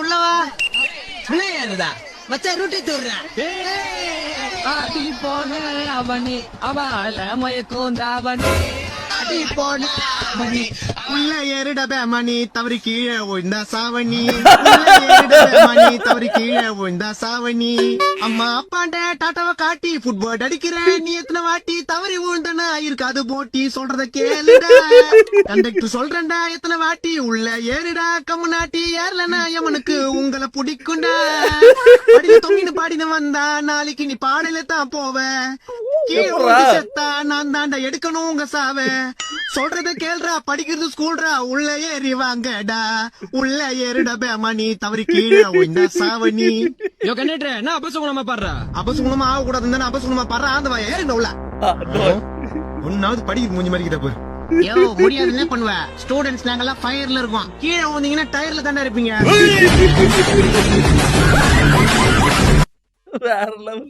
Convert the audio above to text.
உள்ளவா பிள்ளையாருதா மச்சா ரூட்டி தூடுறேன். போன அவனே அவள மயக்கோந்தாவனே போன உள்ள ஏறிடபே மணி தவறி கீழே விழுந்தா சாவணி. மணி தவறி கீழே விழுந்தா சாவணி. அம்மா அப்பாண்ட டாட்டாவை காட்டி ஃபுட்பால் அடிக்கிறேன். நீ எத்தனை வாட்டி தவறி விழுந்தனா இருக்காது போட்டி சொல்றத கேளுடா. கண்டக்டர் சொல்றேன்டா எத்தனை வாட்டி உள்ள ஏறிடா. கம்முனாட்டி ஏறலனா எவனுக்கு உங்களை பிடிக்குண்டா. படியில தொங்கின்னு பாடினு வந்தா நாளைக்கு நீ பாடல தான் போவ. கீழே செத்தா நான் தாண்டா எடுக்கணும் உங்க சாவ. சொல்றத கேள்றா படிக்கிறது ஸ்கூல்ரா. உள்ள ஏறி வாங்கடா உள்ள ஏறிடபே மணி தவறி கீழே விழுந்தா சாவணி. யோ கண்டக்டர் என்ன அபசகுணமா பாடுறா? அபசுகுணமா ஆக கூடாது அபசுகுணமா பாடுற ஆந்த வாய ஏறிட உள்ள. ஒன்னாவது படிக்கிற மூஞ்சி மாதிரி கிட்ட போய் யோ முடியாது என்ன பண்ணுவ. ஸ்டூடெண்ட்ஸ் நாங்கெல்லாம் ஃபயர்ல இருக்கோம். கீழே வந்தீங்கன்னா டயர்ல தானே இருப்பீங்க. வேற லெவல்.